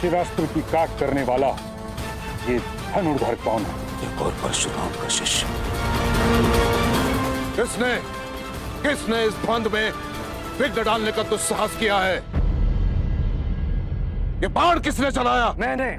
शिवास्त्र की काट करने वाला ये धनुर्धर कौन है? एक और परशुराम का शिष्य। किसने इस बंद में विघ्न डालने का दुस्साहस किया है? ये बाण किसने चलाया? मैंने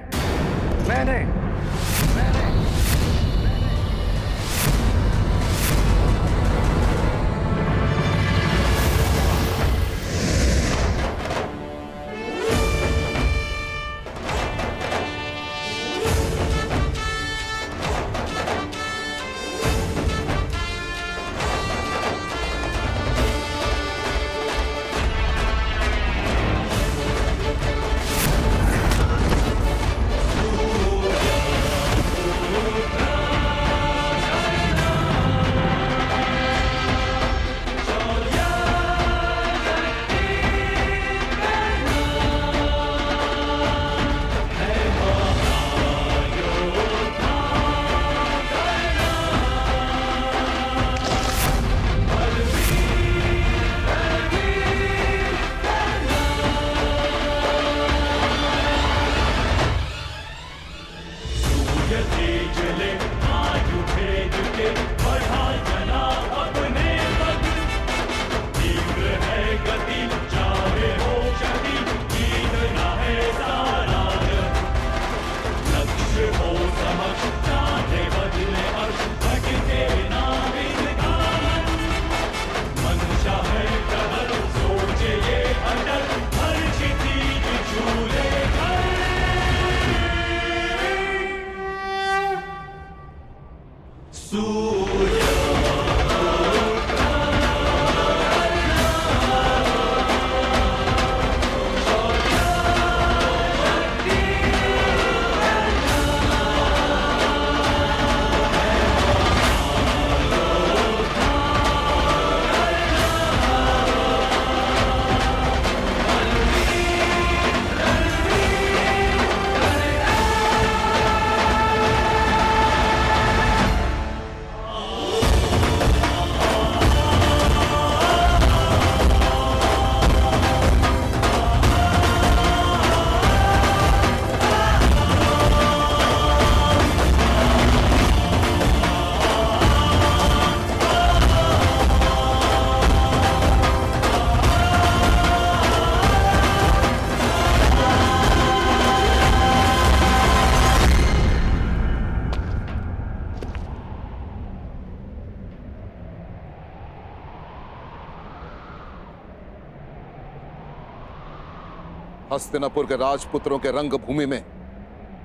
हस्तिनापुर के राजपुत्रों के रंगभूमि में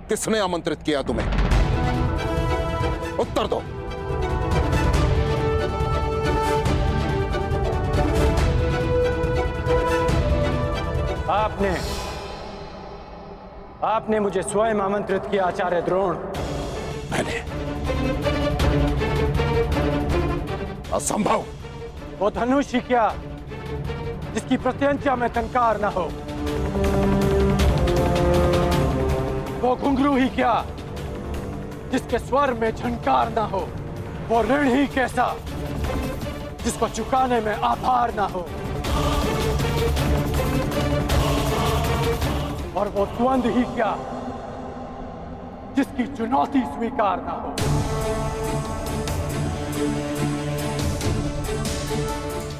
किसने आमंत्रित किया तुम्हें? उत्तर दो। आपने मुझे स्वयं आमंत्रित किया आचार्य द्रोण। मैंने? असंभव। वो धनुष ही क्या जिसकी प्रत्यंचा में टंकार न हो, वो घुंघरू ही क्या जिसके स्वर में झंकार ना हो, वो ऋण ही कैसा जिसको चुकाने में आभार ना हो, और वो द्वंद ही क्या जिसकी चुनौती स्वीकार ना हो।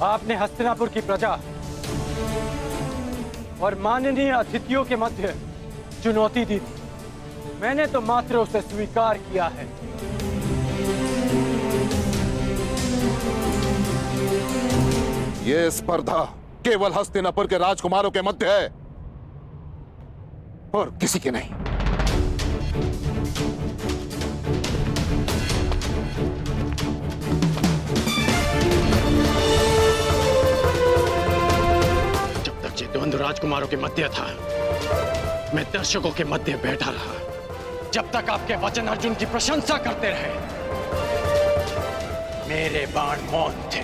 आपने हस्तिनापुर की प्रजा और माननीय अतिथियों के मध्य चुनौती दी थी। मैंने तो मात्र उसे स्वीकार किया है। यह स्पर्धा केवल हस्तिनापुर के राजकुमारों के मध्य है और किसी के नहीं। जब तक ये द्वंद्व राजकुमारों के मध्य था, मैं दर्शकों के मध्य बैठा रहा। जब तक आपके वचन अर्जुन की प्रशंसा करते रहे, मेरे बाण मौन थे।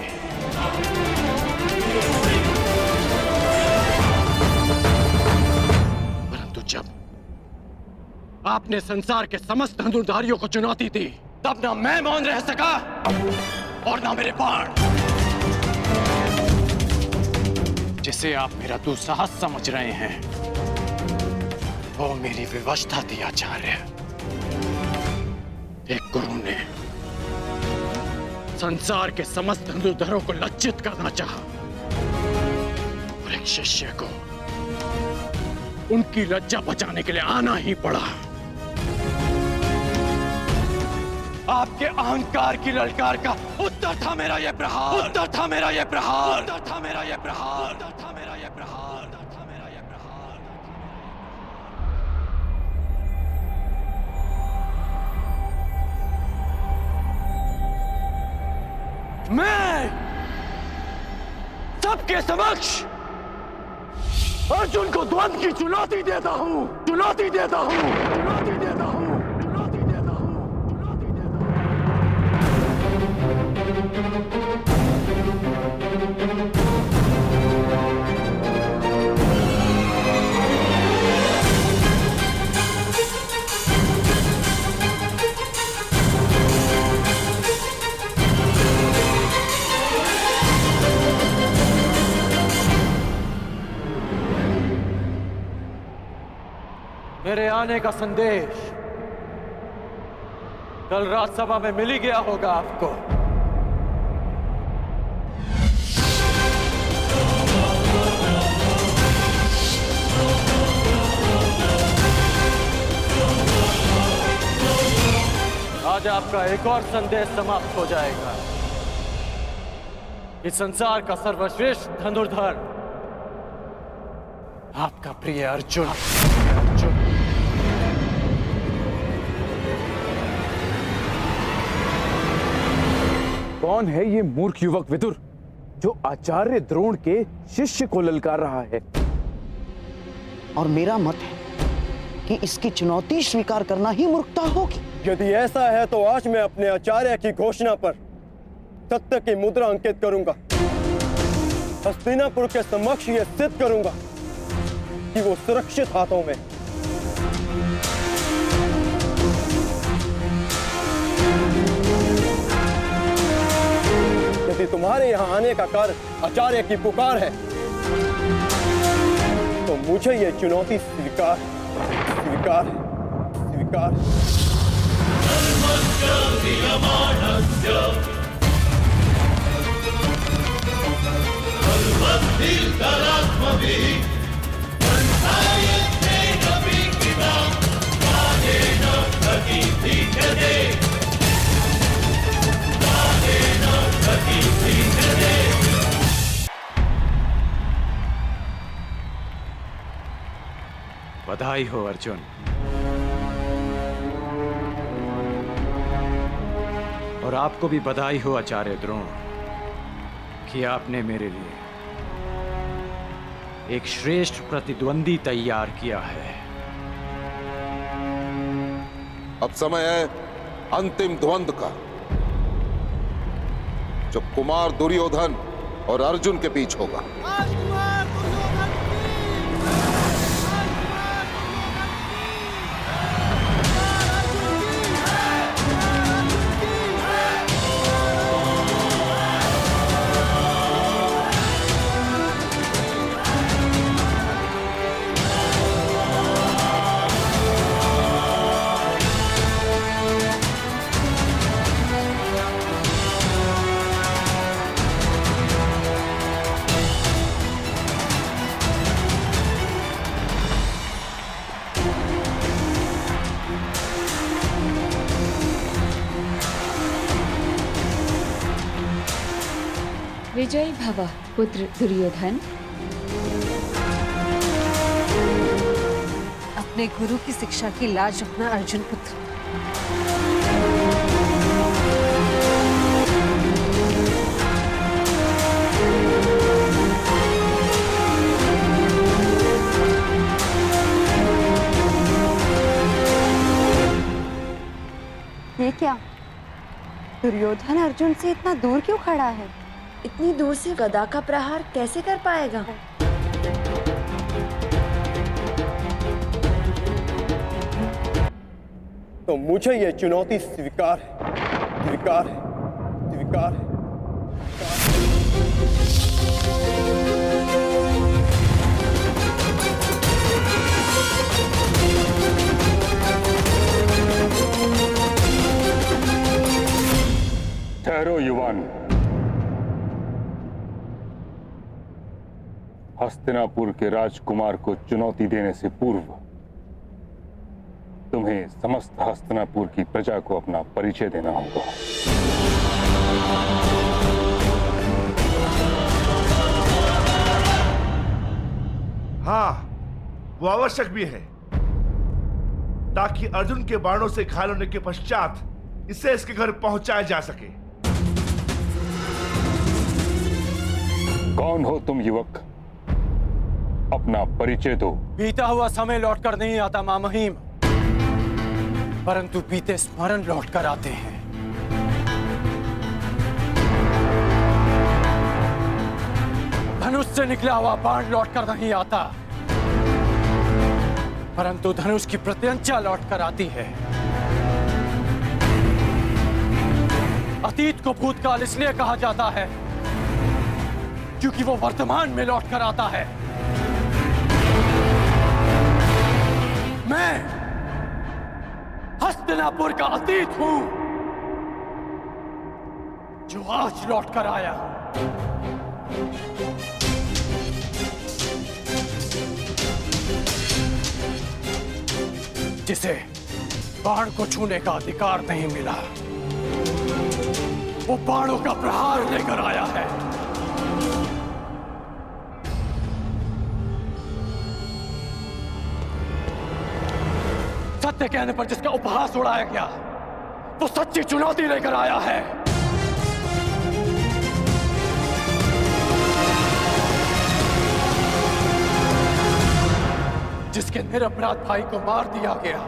परंतु जब आपने संसार के समस्त धनुर्धारियों को चुनौती दी, तब ना मैं मौन रह सका और ना मेरे बाण। जिसे आप मेरा दुस्साहस समझ रहे हैं, वो मेरी विवशता थी आचार्य। एक गुरु ने संसार के समस्त धनुर्धरों को लज्जित करना चाहा और एक शिष्य को उनकी लज्जा बचाने के लिए आना ही पड़ा। आपके अहंकार की ललकार का उत्तर था मेरा ये प्रहार, उत्तर था मेरा ये प्रहार, उत्तर था मेरा ये प्रहार, उत्तर था मेरा ये प्रहार, उत्तर था मेरा ये प्रहार। मैं सबके समक्ष अर्जुन को द्वंद्व की चुनौती देता हूं, चुनौती देता हूं, चुनौती देता हूं, चुनौती देता हूं, चुनौती देता मेरे आने का संदेश कल राज्यसभा में मिल ही गया होगा आपको। आज आपका एक और संदेश समाप्त हो जाएगा। इस संसार का सर्वश्रेष्ठ धनुर्धर आपका प्रिय अर्जुन। कौन है ये मूर्ख युवक विदुर जो आचार्य द्रोण के शिष्य को ललकार रहा है? और मेरा मत है कि इसकी चुनौती स्वीकार करना ही मूर्खता होगी। यदि ऐसा है तो आज मैं अपने आचार्य की घोषणा पर सत्य की मुद्रा अंकित करूंगा। हस्तिनापुर के समक्ष यह सिद्ध करूंगा कि वो सुरक्षित हाथों में। यदि तुम्हारे यहां आने का कारण आचार्य की पुकार है तो मुझे यह चुनौती स्वीकार स्वीकार स्वीकार। बधाई हो अर्जुन। और आपको भी बधाई हो आचार्य द्रोण कि आपने मेरे लिए एक श्रेष्ठ प्रतिद्वंदी तैयार किया है। अब समय है अंतिम द्वंद्व का, जो कुमार दुर्योधन और अर्जुन के बीच होगा। विजयी भव पुत्र दुर्योधन। अपने गुरु की शिक्षा की लाज रखना अर्जुन पुत्र। ये क्या? दुर्योधन अर्जुन से इतना दूर क्यों खड़ा है? इतनी दूर से गदा का प्रहार कैसे कर पाएगा? तो मुझे यह चुनौती स्वीकार स्वीकार स्वीकार। ठहरो युवान। हस्तिनापुर के राजकुमार को चुनौती देने से पूर्व तुम्हें समस्त हस्तिनापुर की प्रजा को अपना परिचय देना होगा। हाँ, वो आवश्यक भी है ताकि अर्जुन के बाणों से घायल होने के पश्चात इसे इसके घर पहुंचाया जा सके। कौन हो तुम युवक? अपना परिचय दो। बीता हुआ समय लौटकर नहीं आता मां महिम, परंतु बीते स्मरण लौटकर आते हैं। धनुष से निकला हुआ बाण लौटकर नहीं आता, परंतु धनुष की प्रत्यंचा लौटकर आती है। अतीत को भूतकाल इसलिए कहा जाता है क्योंकि वो वर्तमान में लौटकर आता है। मैं हस्तिनापुर का अतीत हूं जो आज लौटकर आया हूं। जिसे बाण को छूने का अधिकार नहीं मिला, वो बाणों का प्रहार लेकर आया है। सत्य कहने पर जिसका उपहास उड़ाया गया, वो सच्ची चुनौती लेकर आया है। जिसके निरपराध भाई को मार दिया गया,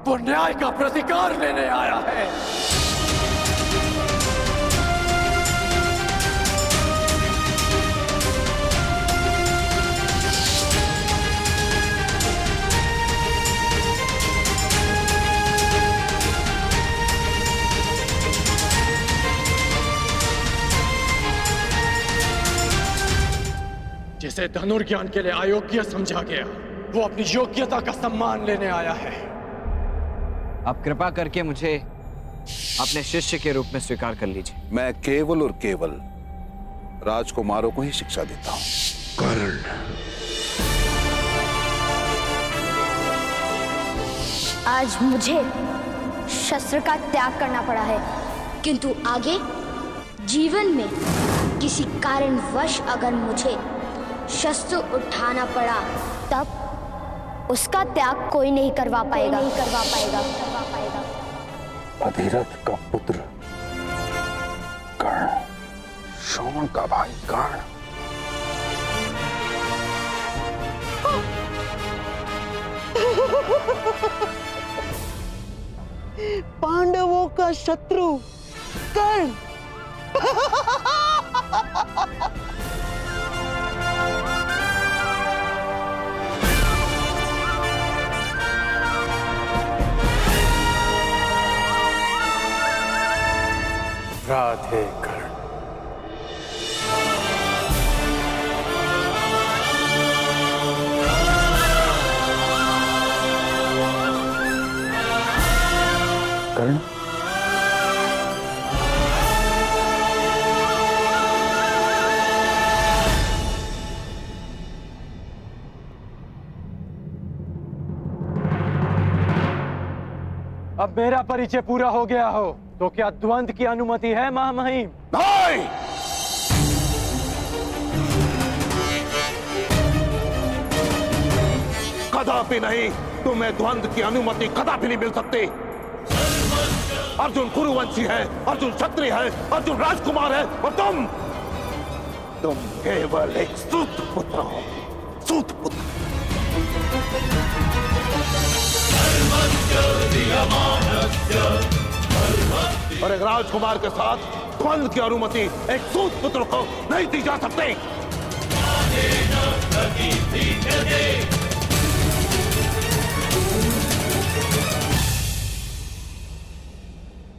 वो न्याय का प्रतिकार लेने आया है। जिसे धनुर्ज्ञान के लिए अयोग्य समझा गया, वो अपनी योग्यता का सम्मान लेने आया है। आप कृपा करके मुझे अपने शिष्य के रूप में स्वीकार कर लीजिए। मैं केवल और केवल राजकुमारों को ही शिक्षा देता हूं। कर्ण, आज मुझे शस्त्र का त्याग करना पड़ा है, किंतु आगे जीवन में किसी कारणवश अगर मुझे शस्त्र उठाना पड़ा, तब उसका त्याग कोई नहीं करवा पाएगा। अधिरथ का पुत्र कर्ण, शोण का भाई कर्ण। पांडवों का शत्रु कर्ण। राधे कर्ण। कर्ण, अब मेरा परिचय पूरा हो गया हो तो क्या द्वंद्व की अनुमति है महामहिम? नहीं! कदापि नहीं। तुम्हें द्वंद्व की अनुमति कदापि नहीं मिल सकती। अर्जुन कुरुवंशी है, अर्जुन क्षत्रिय है, अर्जुन राजकुमार है, और तुम केवल एक सूत पुत्र हो। सूत पुत्र। और एक राजकुमार के साथ द्वंद्व की अनुमति एक सूत पुत्र को नहीं दी जा सकती।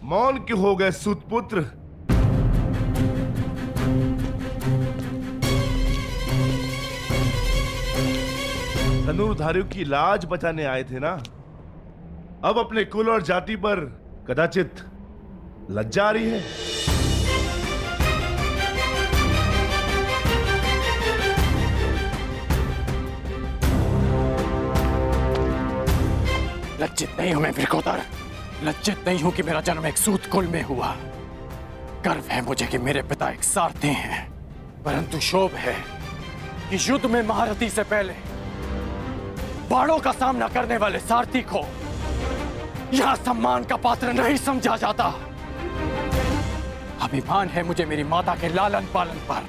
मौन क्यों हो गए सूतपुत्र? धनुर्धारियों की लाज बचाने आए थे ना? अब अपने कुल और जाति पर कदाचित लज्जा आ रही है? लज्जित नहीं हूं मैं वृकोदर। लज्जित नहीं हूं कि मेरा जन्म एक सूत कुल में हुआ। गर्व है मुझे कि मेरे पिता एक सारथी हैं, परंतु शोभ है कि युद्ध में महारथी से पहले बाणों का सामना करने वाले सारथी को यहां सम्मान का पात्र नहीं समझा जाता। अभिमान है मुझे मेरी माता के लालन पालन पर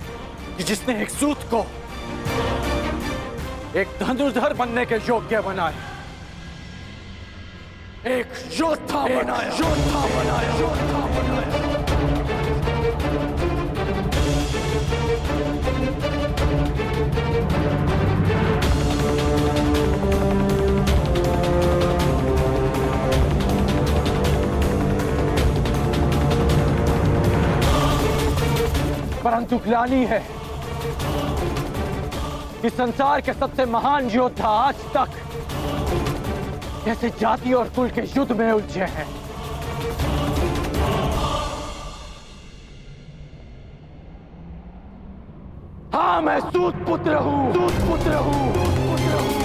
कि जिसने एक सूत को एक धनुर्धर बनने के योग्य बनाया, एक योद्धा बनाया, योद्धा बनाया, योद्धा बनाया। परंतु ग्लानि है कि संसार के सबसे महान योद्धा आज तक जैसे जाति और कुल के युद्ध में उलझे हैं। हाँ, मैं सूत पुत्र हूं, सूत पुत्र हूं, सूत पुत्र हूं।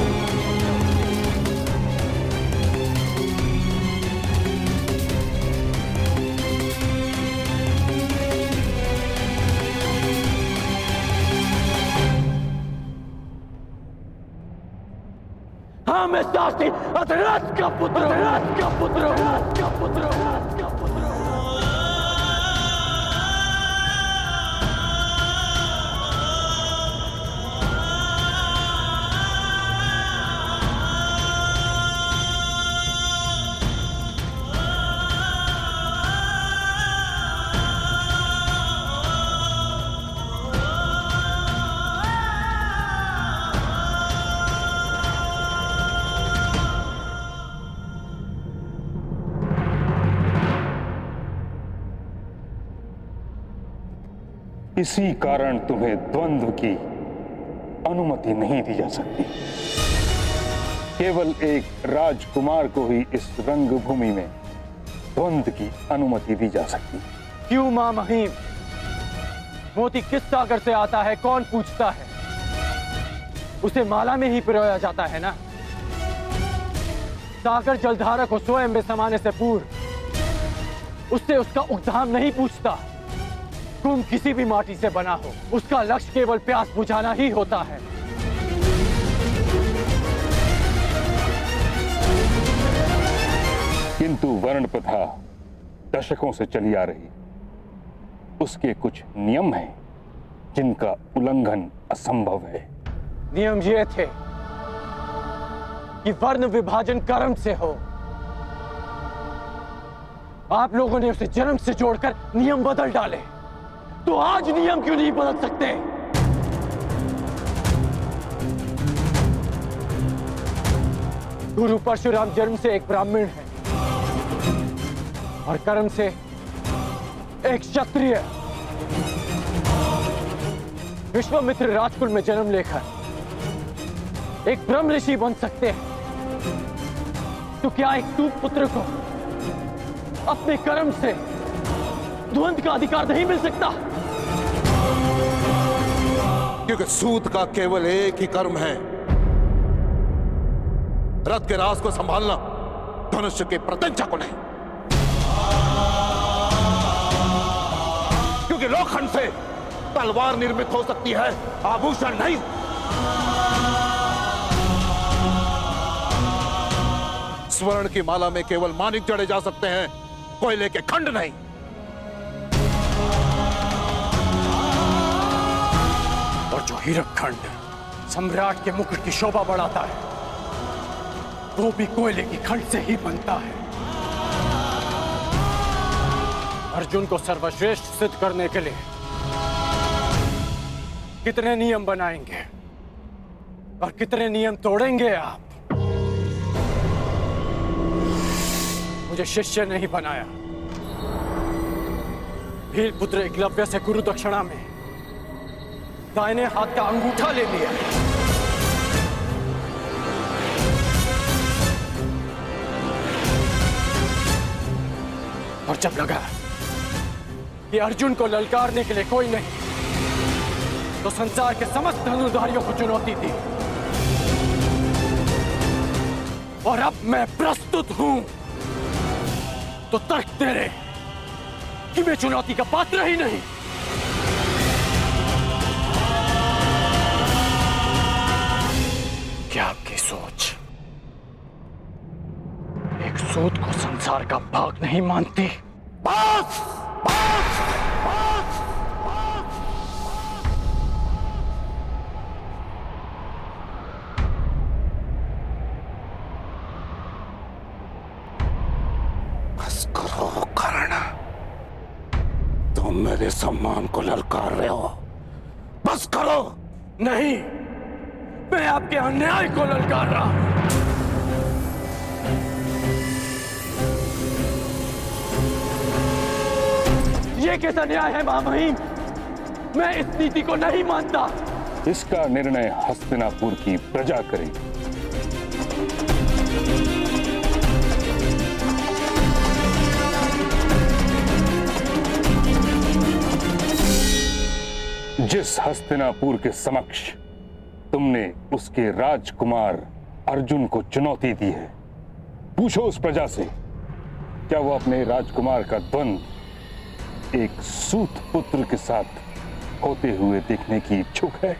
हाँ, मैं सारथी अधरथ का पुत्र, अधरथ का पुत्र, अधरथ का पुत्र, अधरथ का पुत्र। इसी कारण तुम्हें द्वंद्व की अनुमति नहीं दी जा सकती। केवल एक राजकुमार को ही इस रंगभूमि में द्वंद्व की अनुमति दी जा सकती। क्यों मां महिम? मोती किस सागर से आता है कौन पूछता है? उसे माला में ही पिरोया जाता है ना। सागर जलधारा को स्वयं में समाने से पूर्व उससे उसका उद्धाम नहीं पूछता। कुंभ किसी भी माटी से बना हो, उसका लक्ष्य केवल प्यास बुझाना ही होता है। किंतु वर्ण प्रथा दशकों से चली आ रही, उसके कुछ नियम हैं जिनका उल्लंघन असंभव है। नियम ये थे कि वर्ण विभाजन कर्म से हो। आप लोगों ने उसे जन्म से जोड़कर नियम बदल डाले, तो आज नियम क्यों नहीं बदल सकते? गुरु परशुराम जन्म से एक ब्राह्मण है और कर्म से एक क्षत्रिय। विश्वामित्र राजकुल में जन्म लेकर एक ब्रह्म ऋषि बन सकते हैं, तो क्या एक सूत पुत्र को अपने कर्म से द्वंद्व का अधिकार नहीं मिल सकता? क्योंकि सूत का केवल एक ही कर्म है, रथ के राज को संभालना, धनुष्य के प्रत्यंचा को नहीं। क्योंकि लोखंड से तलवार निर्मित हो सकती है, आभूषण नहीं। स्वर्ण की माला में केवल मानिक जड़े जा सकते हैं, कोयले के खंड नहीं। और जो हीरक खंड सम्राट के मुकुट की शोभा बढ़ाता है, वो भी कोयले की खंड से ही बनता है। अर्जुन को सर्वश्रेष्ठ सिद्ध करने के लिए कितने नियम बनाएंगे और कितने नियम तोड़ेंगे आप? मुझे शिष्य नहीं बनाया, भील पुत्र एकलव्य से गुरु दक्षिणा में दाहिने हाथ का अंगूठा ले लिया। और जब लगा कि अर्जुन को ललकारने के लिए कोई नहीं, तो संसार के समस्त धनुर्धारियों को चुनौती दी। और अब मैं प्रस्तुत हूं, तो तर्क तेरे कि मैं चुनौती का पात्र ही नहीं। क्या आपकी सोच एक सूत को संसार का भाग नहीं मानती? बस बस बस बस करो कर्ण, तुम मेरे सम्मान को ललकार रहे हो। बस करो। नहीं, मैं आपके अन्याय को ललकार रहा हूं। ये कैसा न्याय है महामहिम? मैं इस नीति को नहीं मानता। इसका निर्णय हस्तिनापुर की प्रजा करेगी। जिस हस्तिनापुर के समक्ष तुमने उसके राजकुमार अर्जुन को चुनौती दी है, पूछो उस प्रजा से, क्या वो अपने राजकुमार का द्वंद एक सूत पुत्र के साथ होते हुए देखने की इच्छुक है?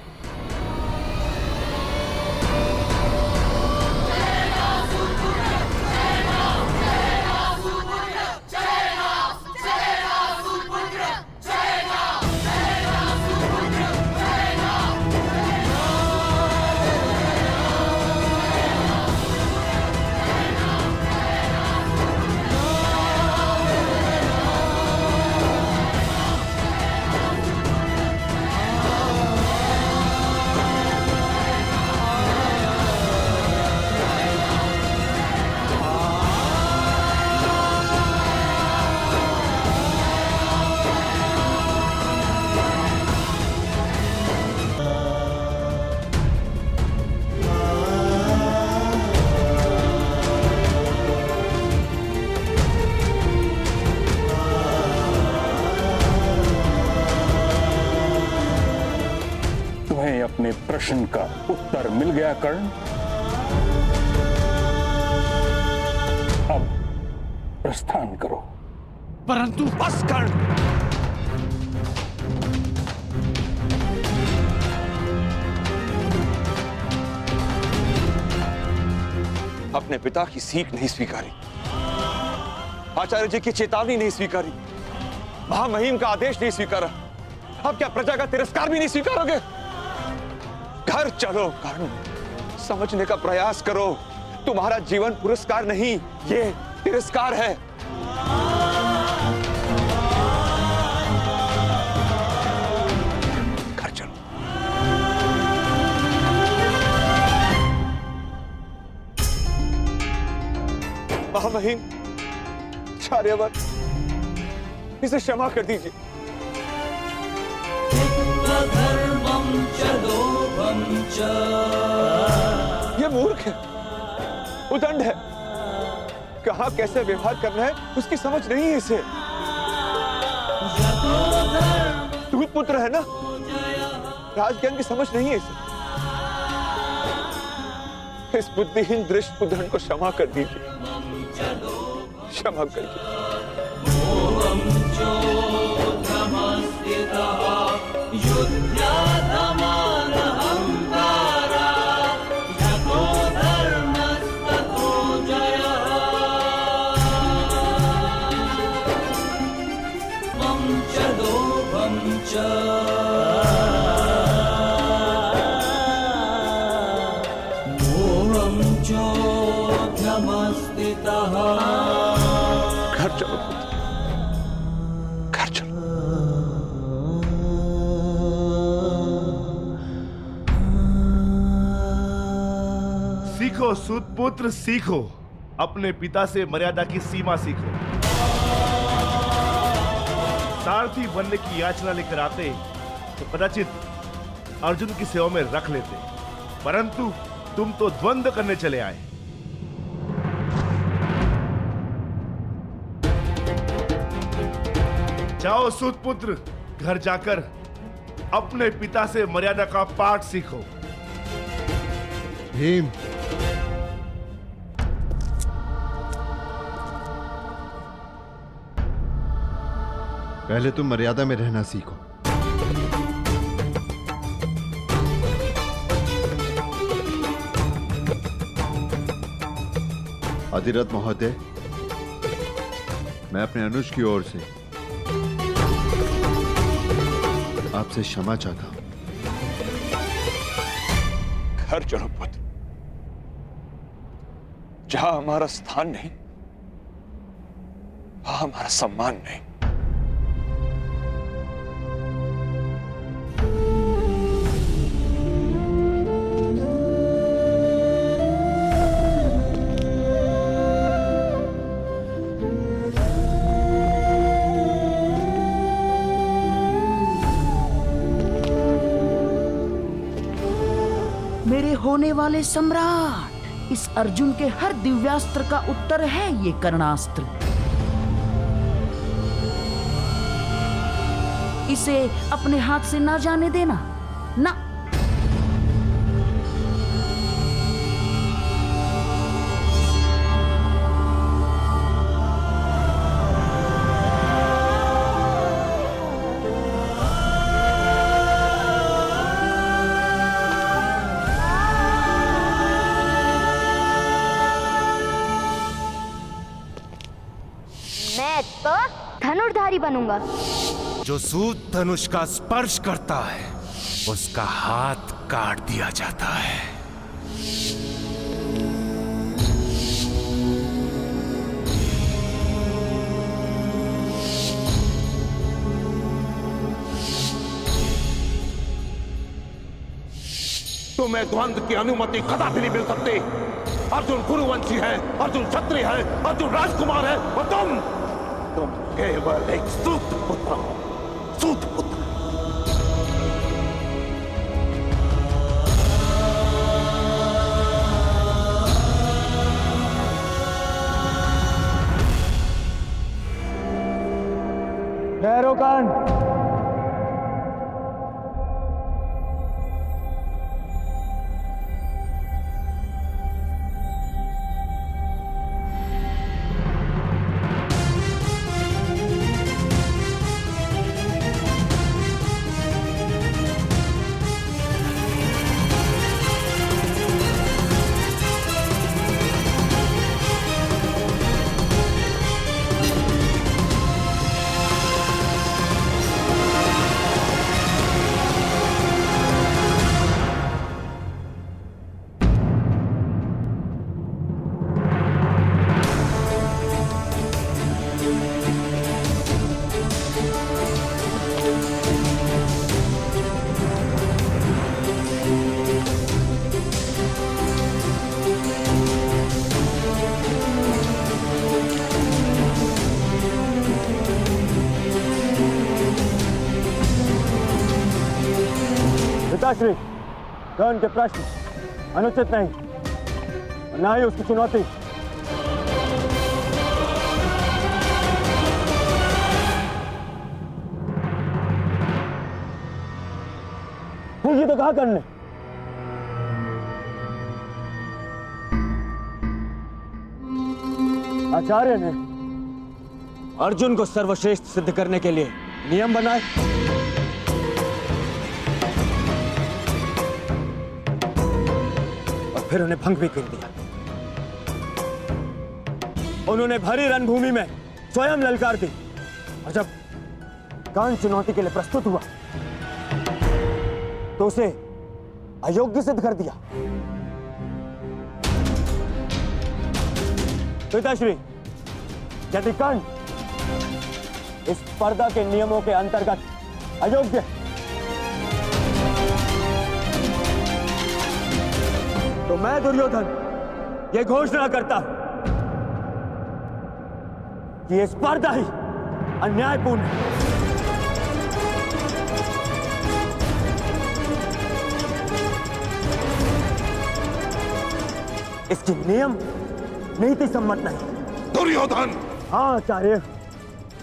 अपने प्रश्न का उत्तर मिल गया कर्ण? अब प्रस्थान करो। परंतु बस कर्ण, अपने पिता की सीख नहीं स्वीकारी, आचार्य जी की चेतावनी नहीं स्वीकारी, महामहिम का आदेश नहीं स्वीकारा, अब क्या प्रजा का तिरस्कार भी नहीं स्वीकारोगे? घर चलो कर्ण, समझने का प्रयास करो। तुम्हारा जीवन पुरस्कार नहीं, ये तिरस्कार है। घर चलो। महामहिम, आर्यवर्त, इसे क्षमा कर दीजिए। ये मूर्ख है, उदंड है, कहां कैसे व्यवहार करना है उसकी समझ नहीं है इसे। दूत पुत्र है ना, राजज्ञान की समझ नहीं है इसे। इस बुद्धिहीन दृष्ट उदंड को क्षमा कर दीजिए, क्षमा करिए। घर चलो, घर चलो। सीखो सूतपुत्र, सीखो। अपने पिता से मर्यादा की सीमा सीखो। सारथी बनने की याचना लेकर आते तो कदाचित अर्जुन की सेवा में रख लेते, परंतु तुम तो द्वंद्व करने चले आए। जाओ सूतपुत्र, घर जाकर अपने पिता से मर्यादा का पाठ सीखो। भीम, पहले तुम मर्यादा में रहना सीखो। अधिरथ महोदय, मैं अपने अनुज की ओर से आपसे क्षमा चाहता हूं। घर चलो पुत्र, जहां हमारा स्थान नहीं वहां हमारा सम्मान नहीं। मेरे होने वाले सम्राट, इस अर्जुन के हर दिव्यास्त्र का उत्तर है ये कर्णास्त्र। इसे अपने हाथ से ना जाने देना ना। मैं तो धनुर्धारी बनूंगा। जो सूत धनुष का स्पर्श करता है उसका हाथ काट दिया जाता है। तुम्हें द्वंद्व की अनुमति कदापि नहीं मिल सकती। अर्जुन कुरुवंशी है, अर्जुन क्षत्रिय है, अर्जुन राजकुमार है और तुम केवल एक सूत पुत्र हो। सूत पुत्र। भैरवकांड। पिताश्री, कर्ण के प्रश्न अनुचित नहीं, ना ही उसकी चुनौती। ये तो कहा कर्ण ने। आचार्य ने अर्जुन को सर्वश्रेष्ठ सिद्ध करने के लिए नियम बनाए। फिर उन्हें भंग भी कर दिया। उन्होंने भरी रणभूमि में स्वयं ललकार दी और जब कर्ण चुनौती के लिए प्रस्तुत हुआ तो उसे अयोग्य सिद्ध कर दिया। पिताश्री, यदि कर्ण इस स्पर्धा के नियमों के अंतर्गत अयोग्य है तो मैं दुर्योधन ये घोषणा करता हूं कि ये स्पर्धा ही अन्यायपूर्ण है। इसकी नियम नीति सम्मत नहीं। दुर्योधन! हाँ आचार्य,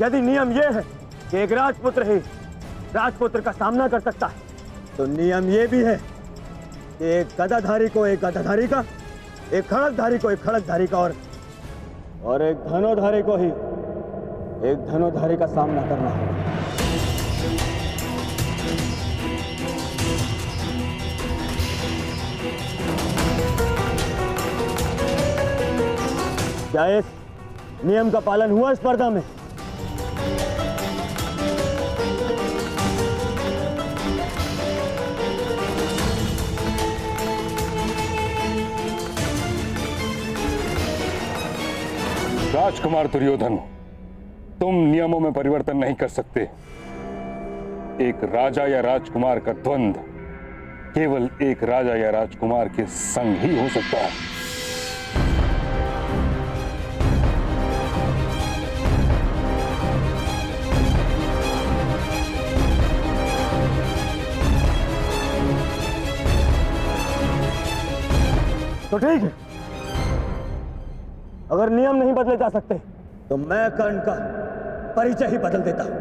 यदि नियम ये है कि एक राजपुत्र ही राजपुत्र का सामना कर सकता है, तो नियम ये भी है कि एक गदाधारी को एक गदाधारी का, एक खड़गधारी को एक खड़गधारी का और एक धनुर्धारी को ही एक धनुर्धारी का सामना करना है। क्या इस नियम का पालन हुआ स्पर्धा में? राजकुमार दुर्योधन, तुम नियमों में परिवर्तन नहीं कर सकते। एक राजा या राजकुमार का द्वंद्व केवल एक राजा या राजकुमार के संग ही हो सकता है। तो ठीक है, अगर नियम नहीं बदले जा सकते तो मैं कर्ण का परिचय ही बदल देता हूं।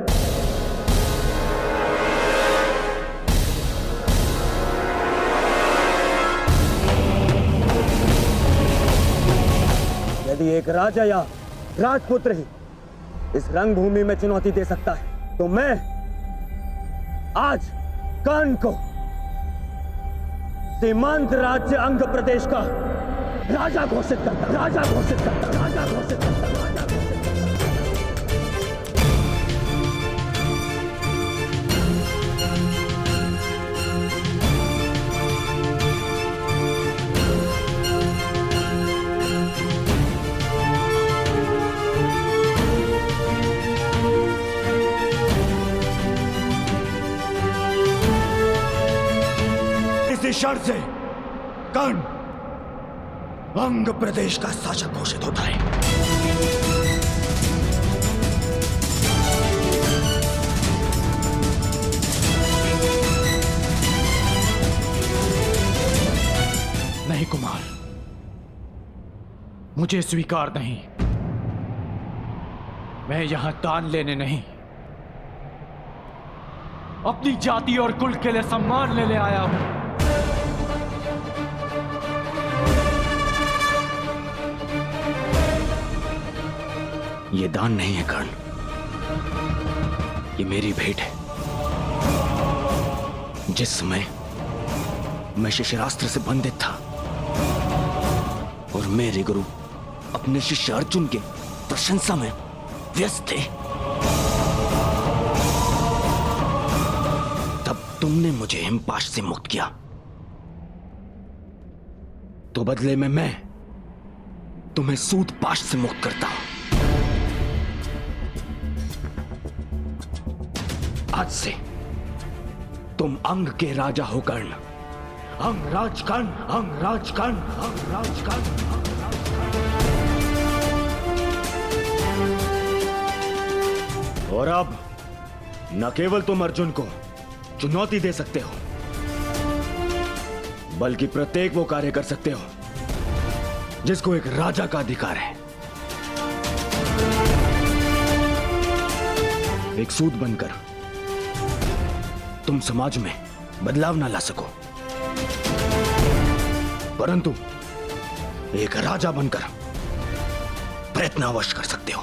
यदि एक राजा या राजपुत्र ही इस रंगभूमि में चुनौती दे सकता है, तो मैं आज कर्ण को सीमांत राज्य अंग प्रदेश का राजा घोषित करता, राजा घोषित करता, राजा घोषित करता, राजा घोषित इसी शर्त से कर्ण अंग प्रदेश का शासक घोषित होता है। नहीं कुमार, मुझे स्वीकार नहीं। मैं यहां दान लेने नहीं, अपनी जाति और कुल के लिए सम्मान लेने आया हूं। ये दान नहीं है कर्ण, ये मेरी भेंट है। जिस समय मैं शिष्यरास्त्र से बंधित था और मेरे गुरु अपने शिष्य अर्जुन के प्रशंसा में व्यस्त थे, तब तुमने मुझे हिमपाश से मुक्त किया। तो बदले में मैं तुम्हें सूतपाश से मुक्त करता हूं। आज से तुम अंग के राजा हो कर्ण। अंग राज कर्ण, अंग राज कर्ण, अंग राज कर्ण, अंग राज कर्ण। और अब न केवल तुम अर्जुन को चुनौती दे सकते हो, बल्कि प्रत्येक वो कार्य कर सकते हो जिसको एक राजा का अधिकार है। एक सूत बनकर तुम समाज में बदलाव ना ला सको, परंतु एक राजा बनकर प्रयत्न अवश्य कर सकते हो।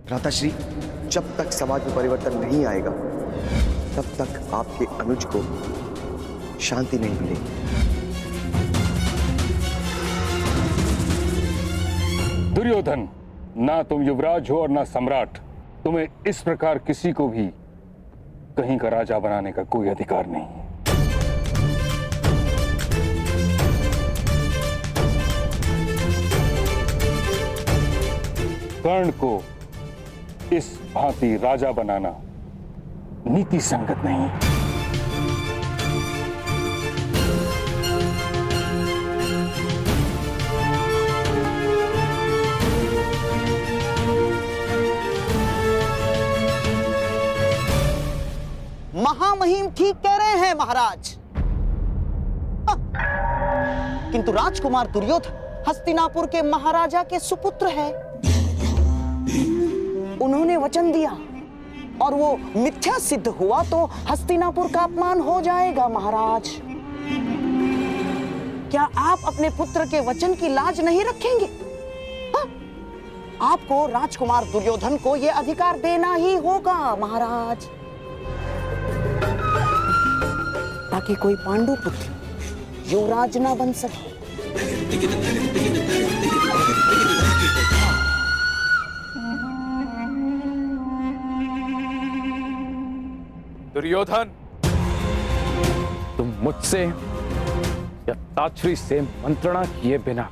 भ्राताश्री, जब तक समाज में परिवर्तन नहीं आएगा, तब तक आपके अनुज को शांति नहीं मिलेगी। दुर्योधन, ना तुम युवराज हो और ना सम्राट। तुम्हें इस प्रकार किसी को भी कहीं का राजा बनाने का कोई अधिकार नहीं है। कर्ण को इस भांति राजा बनाना नीति संगत नहीं है। महामहिम ठीक कह रहे हैं महाराज। किंतु राजकुमार दुर्योधन हस्तिनापुर के महाराजा के सुपुत्र है। उन्होंने वचन दिया और वो मिथ्या सिद्ध हुआ तो हस्तिनापुर का अपमान हो जाएगा महाराज। क्या आप अपने पुत्र के वचन की लाज नहीं रखेंगे? हाँ? आपको राजकुमार दुर्योधन को यह अधिकार देना ही होगा महाराज, ताकि कोई पांडु पुत्र युवराज ना बन सके। दुर्योधन, तुम मुझसे या ताछरी से मंत्रणा किए बिना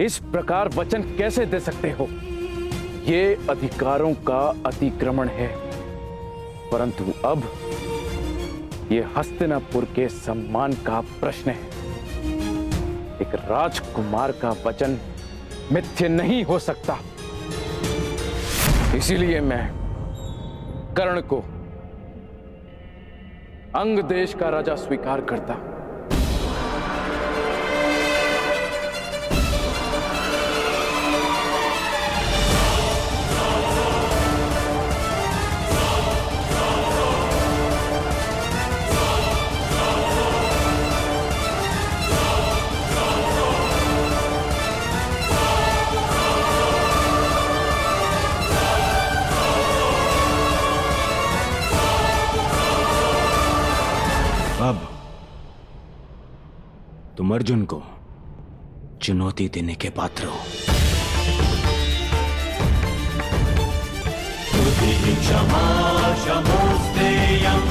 इस प्रकार वचन कैसे दे सकते हो? ये अधिकारों का अतिक्रमण है, परंतु अब ये हस्तिनापुर के सम्मान का प्रश्न है। एक राजकुमार का वचन मिथ्य नहीं हो सकता। इसीलिए मैं कर्ण को अंग देश का राजा स्वीकार करता। अब तुम अर्जुन को चुनौती देने के पात्र हो। क्षमा शमोस्तेयम्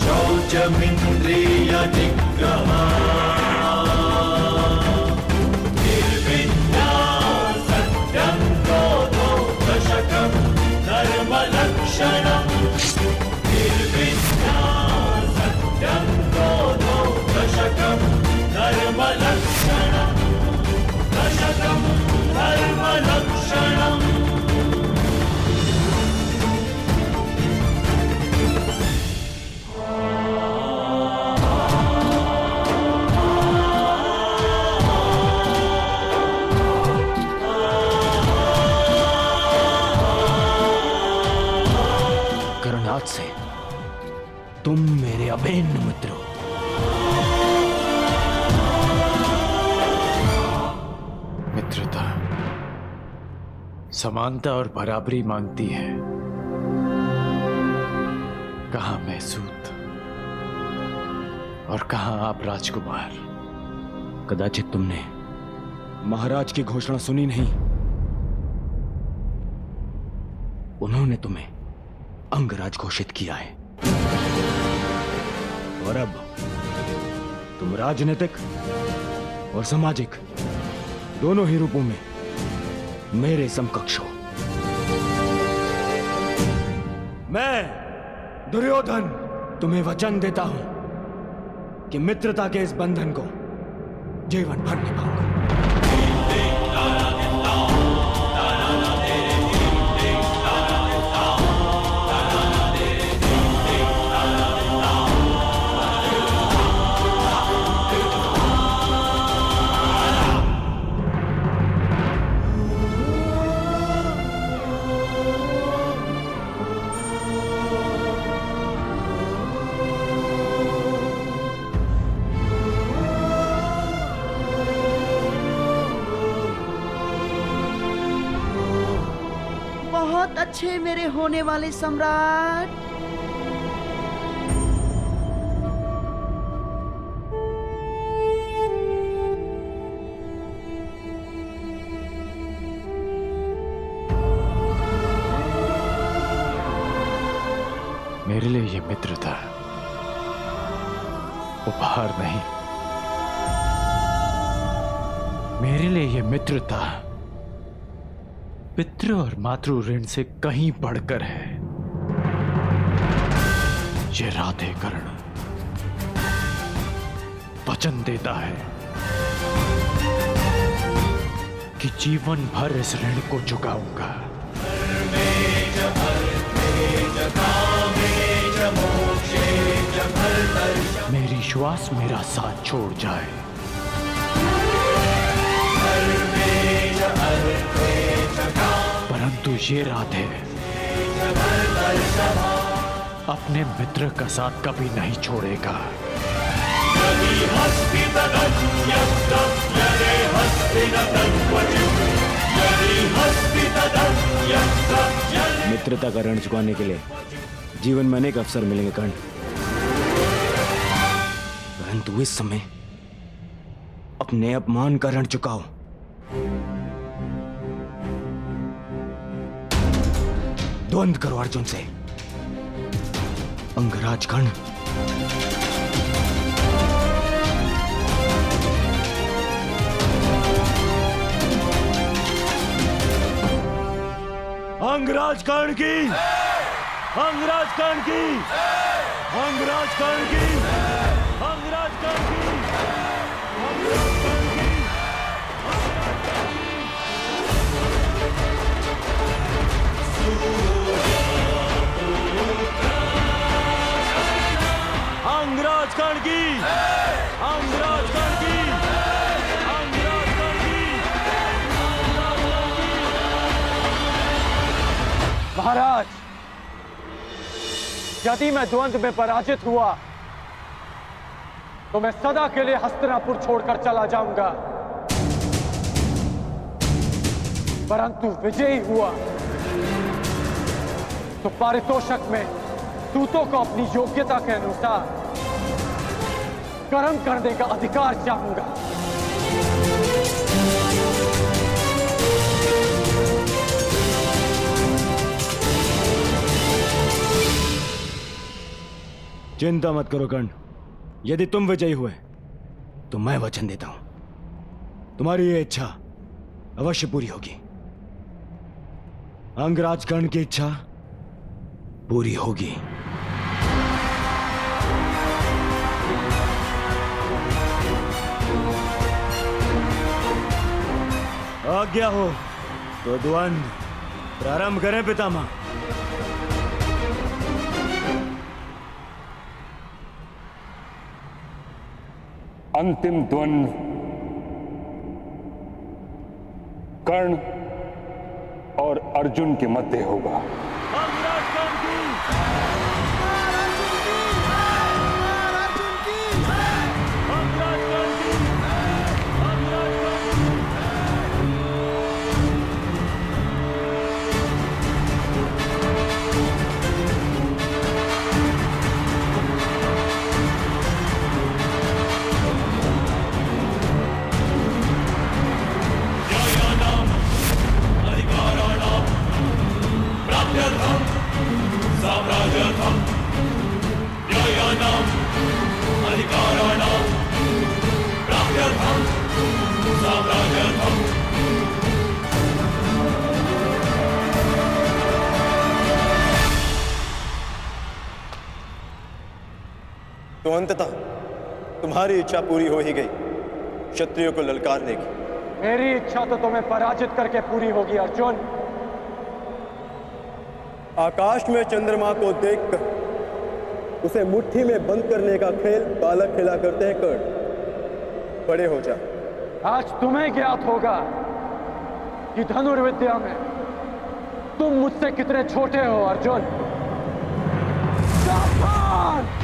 शौचमिन्द्रिय निग्रहा निर्विद्या सत्यं क्रोधो दशकं धर्मलक्षणम् निर्विद्या सत्यं क्रोधो दशकं धर्मलक्षणम् दशकं धर्मलक्षणम्। आज से तुम मेरे अभिन्न मित्र हो। मित्रता समानता और बराबरी मांगती है। कहां मैं सूत और कहां आप राजकुमार। कदाचित तुमने महाराज की घोषणा सुनी नहीं। उन्होंने तुम्हें अंगराज घोषित किया है और अब तुम राजनीतिक और सामाजिक दोनों ही रूपों में मेरे समकक्ष हो। मैं दुर्योधन तुम्हें वचन देता हूं कि मित्रता के इस बंधन को जीवन भर निभाऊंगा। बहुत अच्छे मेरे होने वाले सम्राट। मेरे लिए ये मित्रता उपहार नहीं, मेरे लिए ये मित्रता पितृ और मातृ ऋण से कहीं बढ़कर है। ये राधे कर्ण वचन देता है कि जीवन भर इस ऋण को चुकाऊंगा। मेरी श्वास मेरा साथ छोड़ जाए। परंतु ये राधे अपने मित्र का साथ कभी नहीं छोड़ेगा। मित्रता का ऋण चुकाने के लिए जीवन में अनेक अवसर मिलेंगे कर्ण, परंतु इस समय अपने अपमान का ऋण चुकाओ। द्वंद्व करो अर्जुन से, अंगराज कर्ण। अंगराज कर्ण की, अंगराज कर्ण की, अंगराज कर्ण की, अंगराज कर्ण की, अंगराज कर्ण की। अंगराज कर्ण की, अंगराज कर्ण की, अंगराज कर्ण की। महाराज, यदि मैं द्वंद्व में पराजित हुआ तो मैं सदा के लिए हस्तिनापुर छोड़कर चला जाऊंगा, परंतु विजयी हुआ तो पारितोषक में दूतों को अपनी योग्यता के अनुसार कर्म करने का अधिकार चाहूंगा। चिंता मत करो कर्ण, यदि तुम विजयी हुए तो मैं वचन देता हूं तुम्हारी ये इच्छा अवश्य पूरी होगी। अंगराज कर्ण की इच्छा पूरी होगी। आज्ञा हो तो द्वंद्व प्रारंभ करें पितामह। अंतिम द्वंद्व कर्ण और अर्जुन के मध्य होगा। तो अंततः तुम्हारी इच्छा पूरी हो ही गई, क्षत्रियों को ललकारने की। मेरी इच्छा तो तुम्हें पराजित करके पूरी होगी अर्जुन। आकाश में चंद्रमा को देखकर उसे मुट्ठी में बंद करने का खेल बालक खेला करते हैं कर्ण। बड़े हो जा। आज तुम्हें ज्ञात होगा कि धनुर्विद्या में तुम मुझसे कितने छोटे हो अर्जुन। सावधान!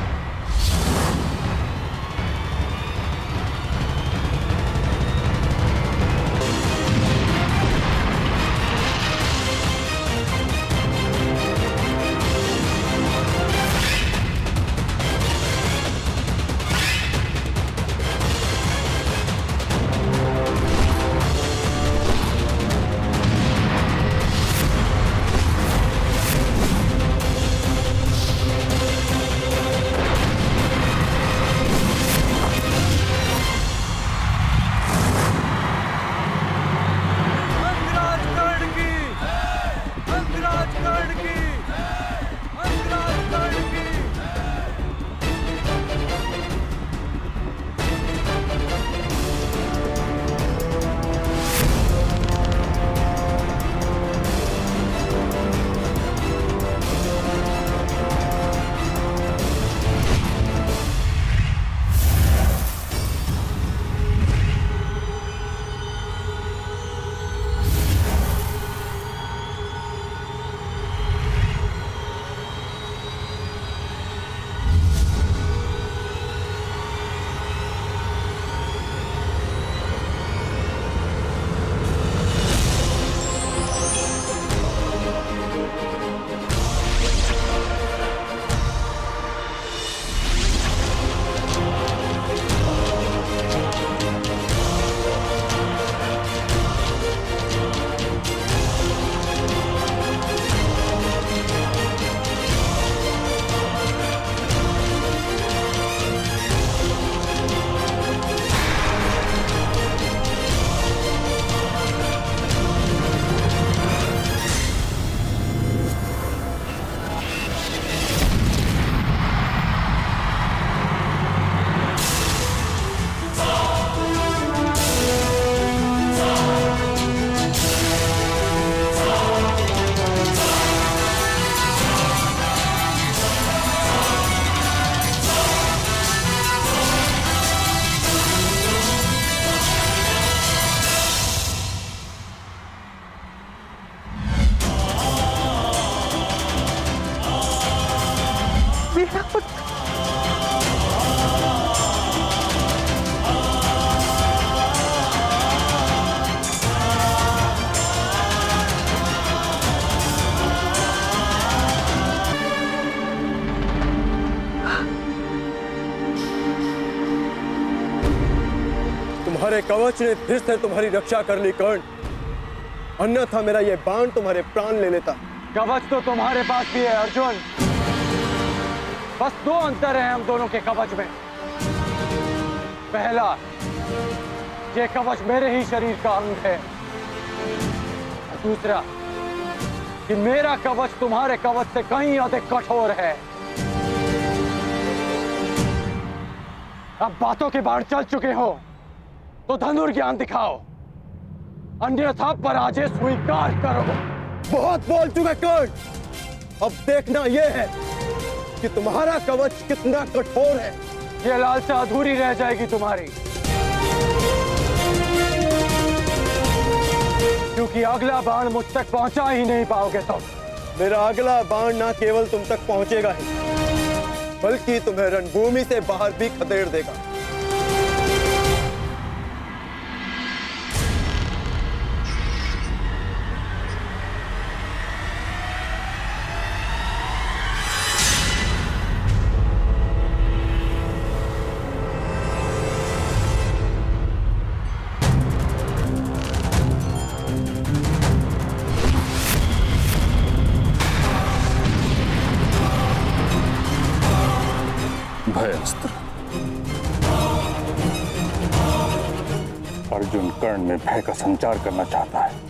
तुम्हारे कवच ने फिर से तुम्हारी रक्षा कर ली कर्ण, अन्यथा मेरा ये बाण तुम्हारे प्राण ले लेता। कवच तो तुम्हारे पास भी है अर्जुन, बस दो अंतर है हम दोनों के कवच में। पहला, ये कवच मेरे ही शरीर का अंग है। दूसरा, कि मेरा कवच तुम्हारे कवच से कहीं अधिक कठोर है। अब बातों के बाढ़ चल चुके हो तो धनुर्ज्ञान दिखाओ, अन्यथा पराजय स्वीकार करो। बहुत बोल चुके कर्ण, अब देखना यह है कि तुम्हारा कवच कितना कठोर है। ये लालसा अधूरी रह जाएगी तुम्हारी, क्योंकि अगला बाण मुझ तक पहुंचा ही नहीं पाओगे तुम। मेरा अगला बाण ना केवल तुम तक पहुंचेगा ही, बल्कि तुम्हें रणभूमि से बाहर भी खदेड़ देगा। भयस्त्र। अर्जुन कर्ण में भय का संचार करना चाहता है।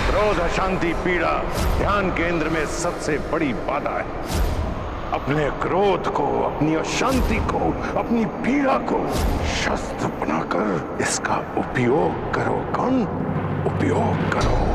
क्रोध, अशांति, पीड़ा ध्यान केंद्र में सबसे बड़ी बाधा है। अपने क्रोध को, अपनी अशांति को, अपनी पीड़ा को शस्त्र बनाकर इसका उपयोग करो कर्ण, उपयोग करो।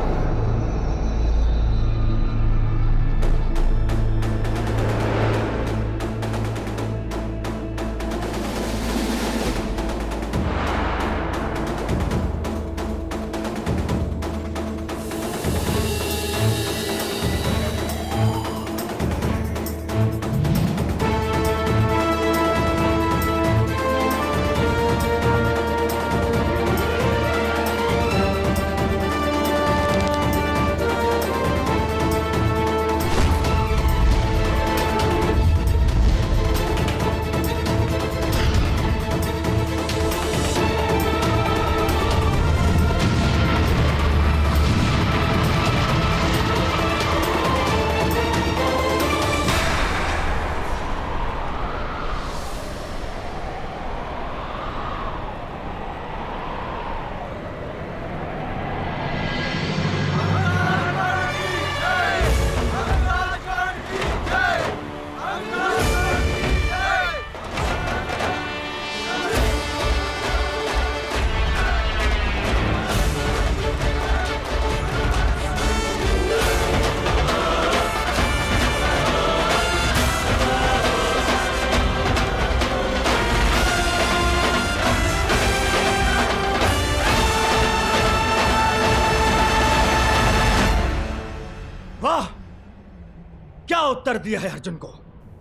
क्या उत्तर दिया है अर्जुन को?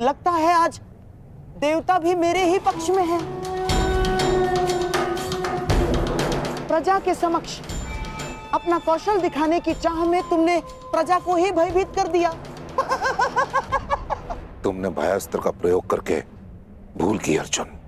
लगता है आज देवता भी मेरे ही पक्ष में है। प्रजा के समक्ष अपना कौशल दिखाने की चाह में तुमने प्रजा को ही भयभीत कर दिया। तुमने भयास्त्र का प्रयोग करके भूल की अर्जुन।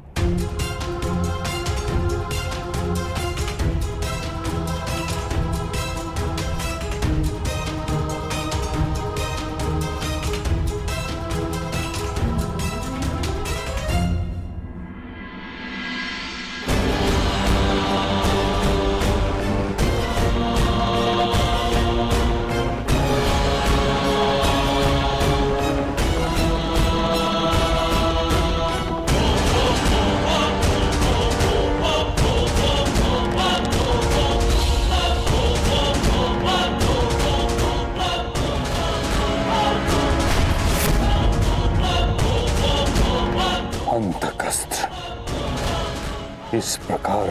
इस प्रकार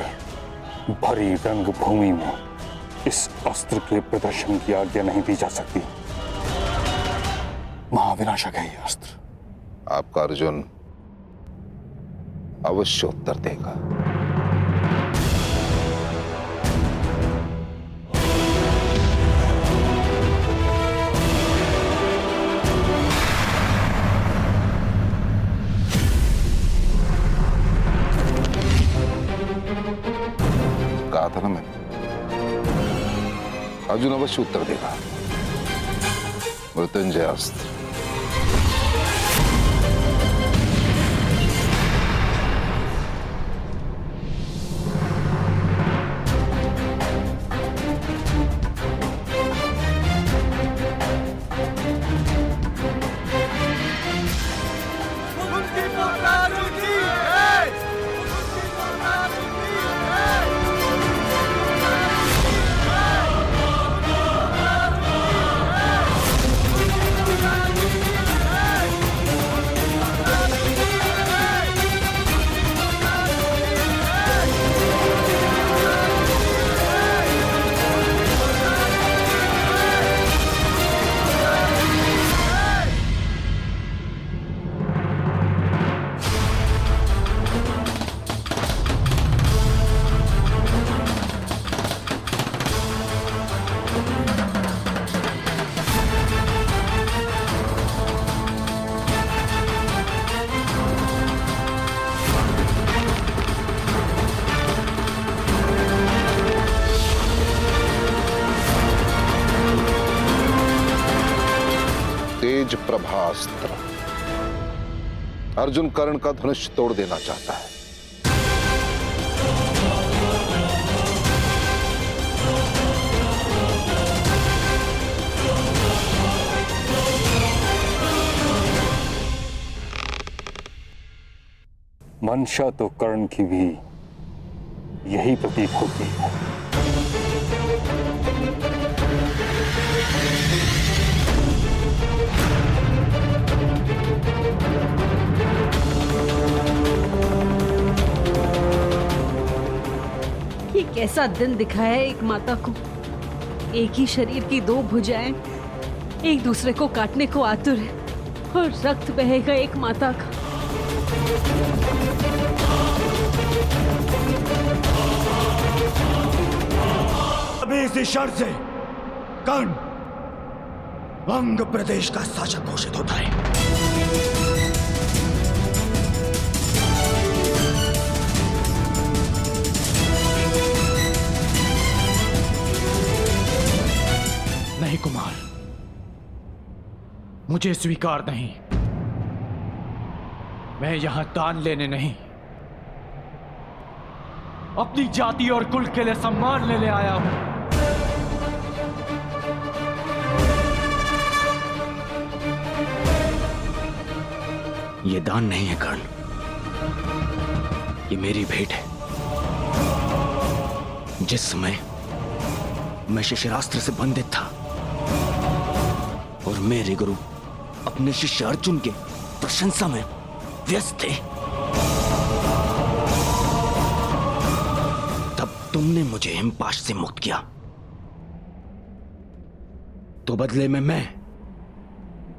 भरी रंगभूमि में इस अस्त्र के प्रदर्शन की आज्ञा नहीं दी जा सकती। महाविनाशक है यह अस्त्र। आपका अर्जुन अवश्य उत्तर देगा। कहा था ना मैंने, अर्जुन अवश्य उत्तर देगा। मृत्युंजय अस्त्र। तेज प्रभास्त्र। अर्जुन कर्ण का धनुष तोड़ देना चाहता है। मंशा तो कर्ण की भी यही प्रतीत होती है। ये कैसा दिन दिखाया है एक माता को। एक ही शरीर की दो भुजाएं एक दूसरे को काटने को आतुर है और रक्त बहेगा एक माता का। अभी इसी शर्त से कर्ण अंग प्रदेश का शासक घोषित होता है। नहीं कुमार, मुझे स्वीकार नहीं। मैं यहां दान लेने नहीं, अपनी जाति और कुल के लिए सम्मान लेने आया हूं। ये दान नहीं है कर्ण, ये मेरी भेंट है। जिस समय मैं शिशिरास्त्र से बंधित था और मेरे गुरु अपने शिष्य अर्जुन के प्रशंसा में व्यस्त थे, तब तुमने मुझे हिमपाश से मुक्त किया। तो बदले में मैं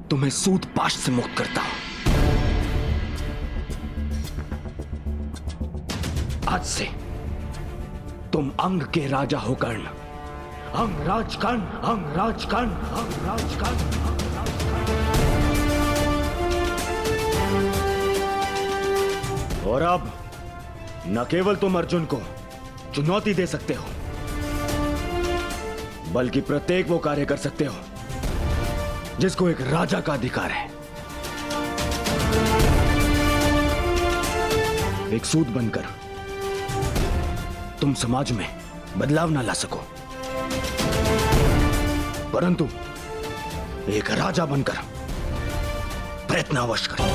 तुम्हें सूतपाश से मुक्त करता हूं। आज से तुम अंग के राजा हो कर्ण। अंगराज कर्ण, अंगराज कर्ण, अंगराज कर्ण। और अब न केवल तुम अर्जुन को चुनौती दे सकते हो, बल्कि प्रत्येक वो कार्य कर सकते हो जिसको एक राजा का अधिकार है। एक सूत बनकर तुम समाज में बदलाव ना ला सको, परंतु एक राजा बनकर प्रयत्न अवश्य करो।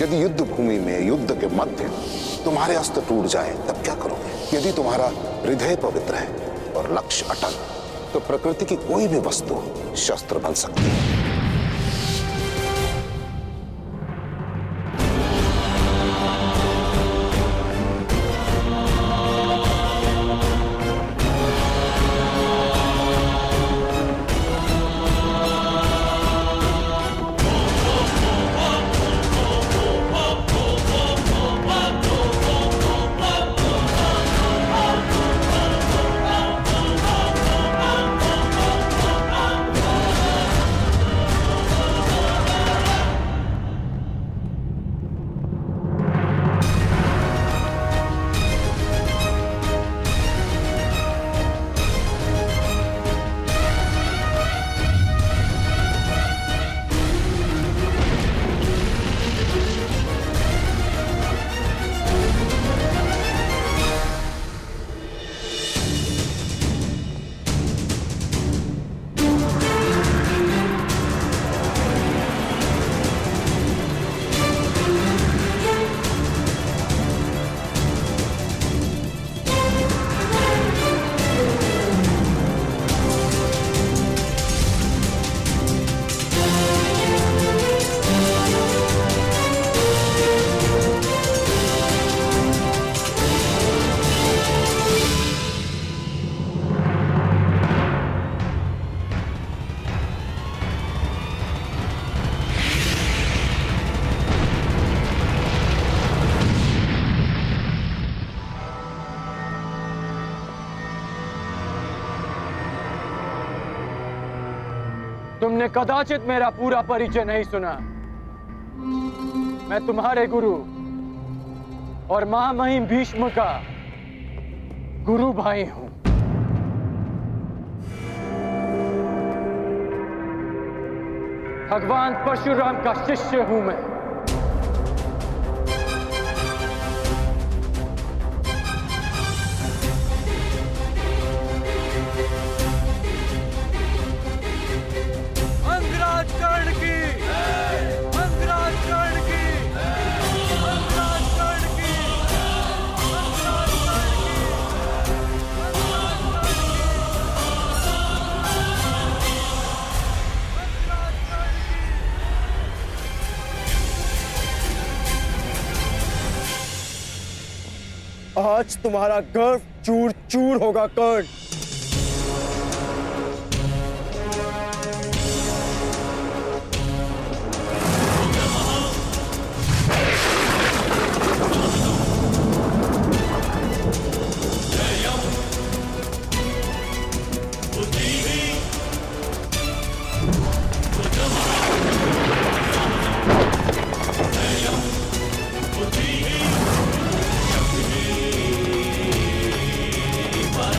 यदि युद्ध भूमि में युद्ध के मध्य तुम्हारे अस्त्र टूट जाए तब क्या करोगे? यदि तुम्हारा हृदय पवित्र है और लक्ष्य अटल, तो प्रकृति की कोई भी वस्तु शस्त्र बन सकती है। तुमने कदाचित मेरा पूरा परिचय नहीं सुना। मैं तुम्हारे गुरु और महामहिम भीष्म का गुरु भाई हूं। भगवान परशुराम का शिष्य हूं मैं। अंगराज कर्ण की, अंगराज कर्ण की, अंगराज कर्ण की, अंगराज आज तुम्हारा गर्व चूर चूर होगा कर्ण।